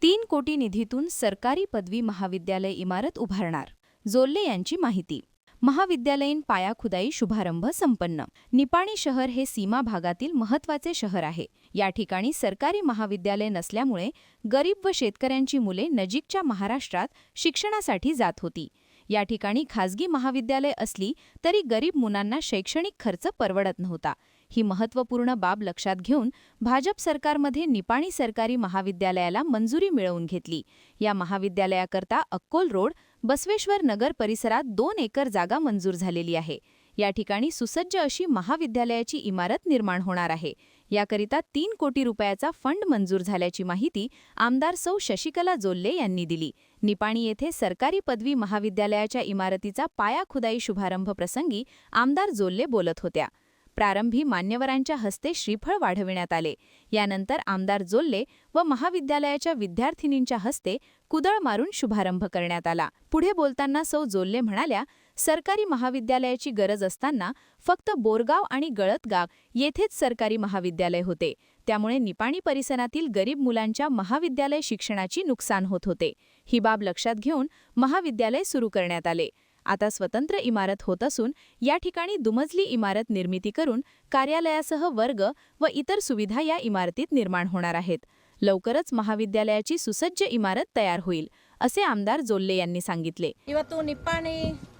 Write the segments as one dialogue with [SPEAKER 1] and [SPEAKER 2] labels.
[SPEAKER 1] 3 कोटी निधीतून सरकारी पदवी महाविद्यालय इमारत उभारणार. जोल्ले यांची माहिती. महाविद्यालयीन पायाखुदाई शुभारंभ संपन्न. निपाणी शहर हे सीमा भागातील महत्त्वाचे शहर आहे. या ठिकाणी सरकारी महाविद्यालय नसल्यामुळे गरीब व शेतकऱ्यांची मुले नजीकच्या महाराष्ट्रात शिक्षणासाठी जात होती. या ठिकाणी खाजगी महाविद्यालय असली तरी गरीब मुलांना शैक्षणिक खर्च परवडत नव्हता. ही महत्त्वपूर्ण बाब लक्षात घेऊन भाजप सरकारमध्ये निपाणी सरकारी महाविद्यालयाला मंजुरी मिळवून घेतली. या महाविद्यालयाकरता अक्कोल रोड, बसवेश्वर नगर परिसरात 2 एकर जागा मंजूर झालेली आहे. या ठिकाणी सुसज्ज अशी महाविद्यालयाची इमारत निर्माण होणार आहे. याकरिता 3 कोटी रुपयाचा फंड मंजूर झाल्याची माहिती आमदार सौ शशिकला जोल्ले यांनी दिली. निपाणी येथे सरकारी पदवी महाविद्यालयाच्या इमारतीचा पायाखुदाई शुभारंभ प्रसंगी आमदार जोल्ले बोलत होत्या. प्रारंभी मान्यवरांच्या हस्ते श्रीफळ वाढविण्यात आले. यानंतर आमदार जोल्ले व महाविद्यालयाच्या विद्यार्थिनींच्या हस्ते कुदळ मारून शुभारंभ करण्यात आला. पुढे बोलताना सौ जोल्ले म्हणाल्या, सरकारी महाविद्यालयाची गरज असताना फक्त बोरगाव आणि गळतगाव येथेच सरकारी महाविद्यालय होते. त्यामुळे निपाणी परिसरातील गरीब मुलांच्या महाविद्यालय शिक्षणाची नुकसान होत होते. ही बाब लक्षात घेऊन महाविद्यालय सुरू करण्यात आले. आता स्वतंत्र इमारत होत असून या ठिकाणी दुमजली इमारत निर्मिती करून कार्यालयासह वर्ग व इतर सुविधा या इमारतीत निर्माण होणार आहेत. लवकरच महाविद्यालयाची सुसज्ज इमारत तयार होईल, असे आमदार जोल्ले यांनी सांगितले.
[SPEAKER 2] ಇವತ್ತು ನಿಪ್ಪಾಣಿ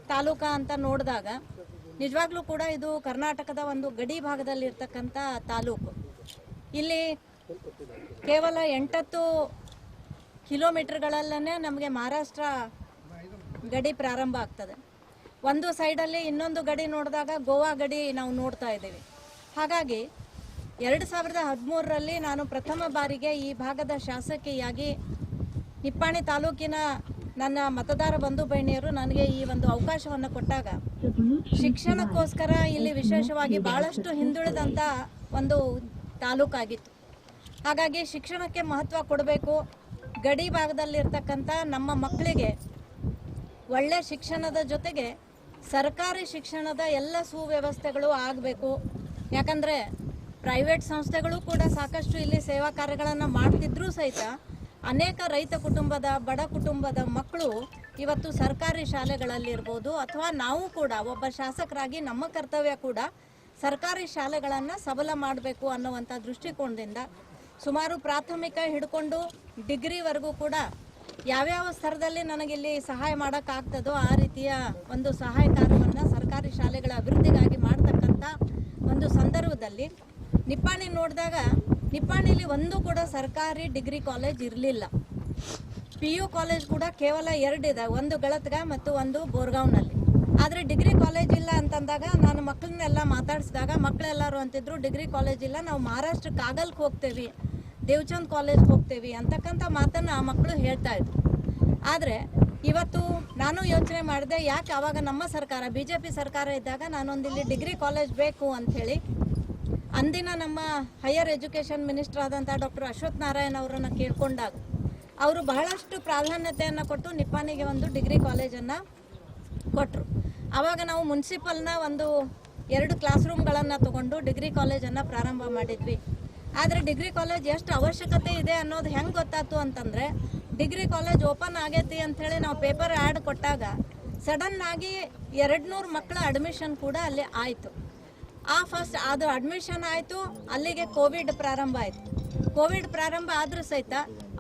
[SPEAKER 2] ತಾಲೂಕಾ ಅಂತ ನೋಡಿದಾಗ ನಿಜವಾಗ್ಲೂ ಕೂಡ ಇದು ಕರ್ನಾಟಕದ ಒಂದು ಗಡಿ ಭಾಗದಲ್ಲಿ ಇರತಕ್ಕಂತ ತಾಲೂಕು. ಇಲ್ಲಿ ಕೇವಲ 8 ಕಿಲೋಮೀಟರ್ಗಳಲ್ಲೇ ನಮಗೆ ಮಹಾರಾಷ್ಟ್ರ ಗಡಿ ಪ್ರಾರಂಭ ಆಗ್ತದೆ. ಒಂದು ಸೈಡಲ್ಲಿ ಇನ್ನೊಂದು ಗಡಿ ನೋಡಿದಾಗ ಗೋವಾ ಗಡಿ ನಾವು ನೋಡ್ತಾ ಇದ್ದೀವಿ. ಹಾಗಾಗಿ 2013ರಲ್ಲಿ ನಾನು ಪ್ರಥಮ ಬಾರಿಗೆ ಈ ಭಾಗದ ಶಾಸಕಿಯಾಗಿ ನಿಪ್ಪಾಣಿ ತಾಲೂಕಿನ ನನ್ನ ಮತದಾರ ಬಂಧು ಬಹಿಣಿಯರು ನನಗೆ ಈ ಒಂದು ಅವಕಾಶವನ್ನು ಕೊಟ್ಟಾಗ ಶಿಕ್ಷಣಕ್ಕೋಸ್ಕರ ಇಲ್ಲಿ ವಿಶೇಷವಾಗಿ ಬಹಳಷ್ಟು ಹಿಂದುಳಿದಂಥ ಒಂದು ತಾಲೂಕಾಗಿತ್ತು. ಹಾಗಾಗಿ ಶಿಕ್ಷಣಕ್ಕೆ ಮಹತ್ವ ಕೊಡಬೇಕು. ಗಡಿ ಭಾಗದಲ್ಲಿರ್ತಕ್ಕಂಥ ನಮ್ಮ ಮಕ್ಕಳಿಗೆ ಒಳ್ಳೆ ಶಿಕ್ಷಣದ ಜೊತೆಗೆ ಸರ್ಕಾರಿ ಶಿಕ್ಷಣದ ಎಲ್ಲ ಸುವ್ಯವಸ್ಥೆಗಳು ಆಗಬೇಕು. ಯಾಕಂದರೆ ಪ್ರೈವೇಟ್ ಸಂಸ್ಥೆಗಳು ಕೂಡ ಸಾಕಷ್ಟು ಇಲ್ಲಿ ಸೇವಾ ಕಾರ್ಯಗಳನ್ನು ಮಾಡ್ತಿದ್ರೂ ಸಹಿತ ಅನೇಕ ರೈತ ಕುಟುಂಬದ ಬಡ ಕುಟುಂಬದ ಮಕ್ಕಳು ಇವತ್ತು ಸರ್ಕಾರಿ ಶಾಲೆಗಳಲ್ಲಿರ್ಬೋದು ಅಥವಾ ನಾವು ಕೂಡ ಒಬ್ಬ ಶಾಸಕರಾಗಿ ನಮ್ಮ ಕರ್ತವ್ಯ ಕೂಡ ಸರ್ಕಾರಿ ಶಾಲೆಗಳನ್ನು ಸಬಲ ಮಾಡಬೇಕು ಅನ್ನುವಂಥ ದೃಷ್ಟಿಕೋನದಿಂದ ಸುಮಾರು ಪ್ರಾಥಮಿಕ ಹಿಡ್ಕೊಂಡು ಡಿಗ್ರಿವರೆಗೂ ಕೂಡ ಯಾವ್ಯಾವ ಸ್ತರದಲ್ಲಿ ನನಗಿಲ್ಲಿ ಸಹಾಯ ಮಾಡೋಕ್ಕಾಗ್ತದೋ ಆ ರೀತಿಯ ಒಂದು ಸಹಾಯ ಕಾರ್ಯವನ್ನು ಸರ್ಕಾರಿ ಶಾಲೆಗಳ ಅಭಿವೃದ್ಧಿಗಾಗಿ ಮಾಡ್ತಕ್ಕಂಥ ಒಂದು ಸಂದರ್ಭದಲ್ಲಿ ನಿಪ್ಪಾಣಿ ನೋಡಿದಾಗ ನಿಪ್ಪಾಣಿಲಿ ಒಂದು ಕೂಡ ಸರ್ಕಾರಿ ಡಿಗ್ರಿ ಕಾಲೇಜ್ ಇರಲಿಲ್ಲ. PU ಕಾಲೇಜ್ ಕೂಡ ಕೇವಲ 2 ಇದೆ, ಒಂದು ಗಳತ್ಗ ಮತ್ತು ಒಂದು ಬೋರ್ಗಾವ್ನಲ್ಲಿ. ಆದರೆ ಡಿಗ್ರಿ ಕಾಲೇಜ್ ಇಲ್ಲ ಅಂತಂದಾಗ ನಾನು ಮಕ್ಕಳನ್ನೆಲ್ಲ ಮಾತಾಡಿಸಿದಾಗ ಮಕ್ಕಳೆಲ್ಲರೂ ಅಂತಿದ್ರು ಡಿಗ್ರಿ ಕಾಲೇಜ್ ಇಲ್ಲ, ನಾವು ಮಹಾರಾಷ್ಟ್ರ ಕಾಗಲ್ಗೆ ಹೋಗ್ತೇವೆ, ದೇವಚಂದ್ ಕಾಲೇಜ್ಗೆ ಹೋಗ್ತೇವೆ ಅಂತಕ್ಕಂಥ ಮಾತನ್ನು ಆ ಮಕ್ಕಳು ಹೇಳ್ತಾ ಇದ್ರು. ಆದರೆ ಇವತ್ತು ನಾನು ಯೋಚನೆ ಮಾಡಿದೆ, ಯಾಕೆ ಆವಾಗ ನಮ್ಮ ಸರ್ಕಾರ BJP ಸರ್ಕಾರ ಇದ್ದಾಗ ನಾನೊಂದಿಲ್ಲಿ ಡಿಗ್ರಿ ಕಾಲೇಜ್ ಬೇಕು ಅಂಥೇಳಿ ಅಂದಿನ ನಮ್ಮ ಹೈಯರ್ ಎಜುಕೇಷನ್ ಮಿನಿಸ್ಟರ್ ಆದಂಥ ಡಾಕ್ಟರ್ ಅಶ್ವಥ್ ನಾರಾಯಣ್ ಅವರನ್ನು ಕೇಳ್ಕೊಂಡಾಗ ಅವರು ಬಹಳಷ್ಟು ಪ್ರಾಧಾನ್ಯತೆಯನ್ನು ಕೊಟ್ಟು ನಿಪ್ಪಾಣಿಗೆ ಒಂದು ಡಿಗ್ರಿ ಕಾಲೇಜನ್ನು ಕೊಟ್ಟರು. ಆವಾಗ ನಾವು ಮುನ್ಸಿಪಲ್ನ ಒಂದು 2 ಕ್ಲಾಸ್ ರೂಮ್ಗಳನ್ನು ತಗೊಂಡು ಡಿಗ್ರಿ ಕಾಲೇಜನ್ನು ಪ್ರಾರಂಭ ಮಾಡಿದ್ವಿ. ಆದರೆ ಡಿಗ್ರಿ ಕಾಲೇಜ್ ಎಷ್ಟು ಅವಶ್ಯಕತೆ ಇದೆ ಅನ್ನೋದು ಹೆಂಗೆ ಗೊತ್ತಾಯ್ತು ಅಂತಂದರೆ, ಡಿಗ್ರಿ ಕಾಲೇಜ್ ಓಪನ್ ಆಗೈತಿ ಅಂಥೇಳಿ ನಾವು ಪೇಪರ್ ಆ್ಯಡ್ ಕೊಟ್ಟಾಗ ಸಡನ್ನಾಗಿ 200 ಮಕ್ಕಳ ಅಡ್ಮಿಷನ್ ಕೂಡ ಅಲ್ಲಿ ಆಯಿತು. ಫಸ್ಟ್ ಅದು ಅಡ್ಮಿಷನ್ ಆಯಿತು, ಅಲ್ಲಿಗೆ ಕೋವಿಡ್ ಪ್ರಾರಂಭ ಆಯಿತು. ಕೋವಿಡ್ ಪ್ರಾರಂಭ ಆದರೂ ಸಹಿತ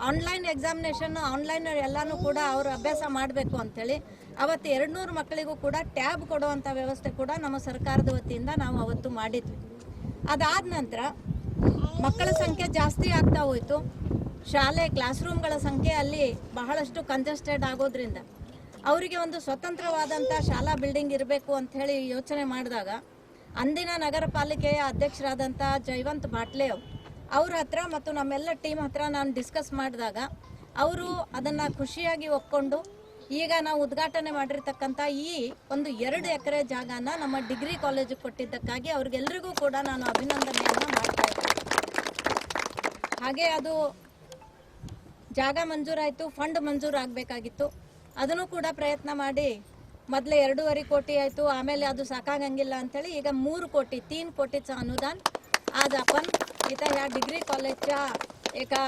[SPEAKER 2] ಆನ್ಲೈನ್ ಎಕ್ಸಾಮಿನೇಷನ್ ಆನ್ಲೈನ್ ಎಲ್ಲನೂ ಕೂಡ ಅವರು ಅಭ್ಯಾಸ ಮಾಡಬೇಕು ಅಂಥೇಳಿ ಅವತ್ತು 200 ಮಕ್ಕಳಿಗೂ ಕೂಡ ಟ್ಯಾಬ್ ಕೊಡುವಂಥ ವ್ಯವಸ್ಥೆ ಕೂಡ ನಮ್ಮ ಸರ್ಕಾರದ ವತಿಯಿಂದ ನಾವು ಅವತ್ತು ಮಾಡಿದ್ವಿ. ಅದಾದ ನಂತರ ಮಕ್ಕಳ ಸಂಖ್ಯೆ ಜಾಸ್ತಿ ಆಗ್ತಾ ಹೋಯಿತು. ಶಾಲೆ ಕ್ಲಾಸ್ ರೂಮ್ಗಳ ಸಂಖ್ಯೆ ಅಲ್ಲಿ ಬಹಳಷ್ಟು ಕಂಜೆಸ್ಟೆಡ್ ಆಗೋದ್ರಿಂದ ಅವರಿಗೆ ಒಂದು ಸ್ವತಂತ್ರವಾದಂಥ ಶಾಲಾ ಬಿಲ್ಡಿಂಗ್ ಇರಬೇಕು ಅಂಥೇಳಿ ಯೋಚನೆ ಮಾಡಿದಾಗ ಅಂದಿನ ನಗರ ಪಾಲಿಕೆಯ ಅಧ್ಯಕ್ಷರಾದಂಥ ಜಯವಂತ್ ಬಾಟ್ಲೆ ಅವ್ರ ಹತ್ರ ಮತ್ತು ನಮ್ಮೆಲ್ಲ ಟೀಮ್ ಹತ್ರ ನಾನು ಡಿಸ್ಕಸ್ ಮಾಡಿದಾಗ ಅವರು ಅದನ್ನು ಖುಷಿಯಾಗಿ ಒಪ್ಕೊಂಡು ಈಗ ನಾವು ಉದ್ಘಾಟನೆ ಮಾಡಿರ್ತಕ್ಕಂಥ ಈ ಒಂದು 2 ಎಕರೆ ಜಾಗನ ನಮ್ಮ ಡಿಗ್ರಿ ಕಾಲೇಜಿಗೆ ಕೊಟ್ಟಿದ್ದಕ್ಕಾಗಿ ಅವ್ರಿಗೆಲ್ಲರಿಗೂ ಕೂಡ ನಾನು ಅಭಿನಂದನೆಯನ್ನು ಮಾಡ್ತಾ ಇದ್ದೀನಿ. ಹಾಗೆ ಅದು ಜಾಗ ಮಂಜೂರಾಯಿತು, ಫಂಡ್ ಮಂಜೂರಾಗಬೇಕಾಗಿತ್ತು. ಅದನ್ನು ಕೂಡ ಪ್ರಯತ್ನ ಮಾಡಿ ಮೊದಲೇ 2.5 ಕೋಟಿ ಆಯಿತು. ಆಮೇಲೆ ಅದು ಸಾಕಾಗಂಗಿಲ್ಲ ಅಂಥೇಳಿ ಈಗ 3 कोटी 3 कोटीचं अनुदान आज आपण इथं ह्या डिग्री कॉलेजच्या एका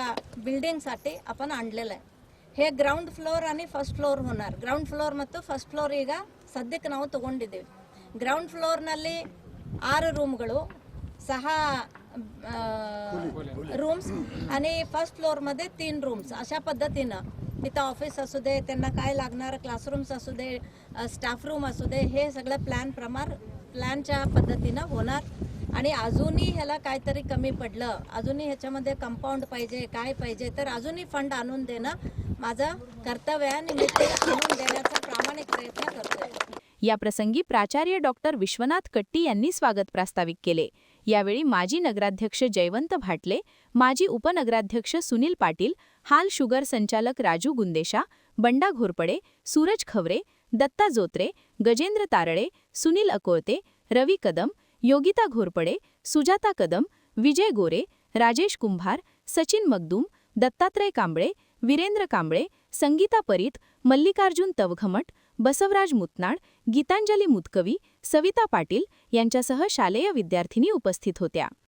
[SPEAKER 2] बिल्डिंगसाठी आपण आणलेलं आहे. हे ग्राउंड फ्लोअर आणि फर्स्ट ಫ್ಲೋರ್ होणार. ಗ್ರೌಂಡ್ ಫ್ಲೋರ್ ಮತ್ತು ಫಸ್ಟ್ ಫ್ಲೋರ್ ಈಗ ಸದ್ಯಕ್ಕೆ ನಾವು ತಗೊಂಡಿದ್ದೀವಿ. ಗ್ರೌಂಡ್ ಫ್ಲೋರ್ನಲ್ಲಿ 6 रूमಗಳು 6 रूम्स आणि फर्स्ट फ्लोअरमध्ये 3 रूम्स अशा पद्धतीनं तिथं ऑफिस असू दे, त्यांना काय लागणार क्लासरूम्स असू दे, स्टाफ रूम असू दे, हे सगळं प्लॅनच्या पद्धतीनं होणार. आणि अजूनही ह्याला काहीतरी कमी पडलं, अजूनही ह्याच्यामध्ये कंपाऊंड पाहिजे, काय पाहिजे, तर अजूनही फंड आणून देणं माझं कर्तव्य आहे आणि मी ते आणून देण्याचा प्रामाणिक प्रयत्न करतोय.
[SPEAKER 1] याप्रसंगी प्राचार्य डॉक्टर विश्वनाथ कट्टी यांनी स्वागत प्रास्ताविक केले. यावेळी माजी नगराध्यक्ष जयवंत भाटले, माजी उपनगराध्यक्ष सुनील पाटील, हाल शुगर संचालक राजू गुंदेशा, बंडा घोरपडे, सूरज खवरे, दत्ता जोत्रे, गजेंद्र तारळे, सुनील अकोळते, रवी कदम, योगिता घोरपडे, सुजाता कदम, विजय गोरे, राजेश कुंभार, सचिन मगदूम, दत्तात्रय कांबळे, वीरेंद्र कांबळे, संगीता परीत, मल्लिकार्जुन तवघमट, बसवराज मुतनाड, गीतांजली मुतकवी, सविता पाटील यांच्यासह शालेय विद्यार्थिनी उपस्थित होत्या.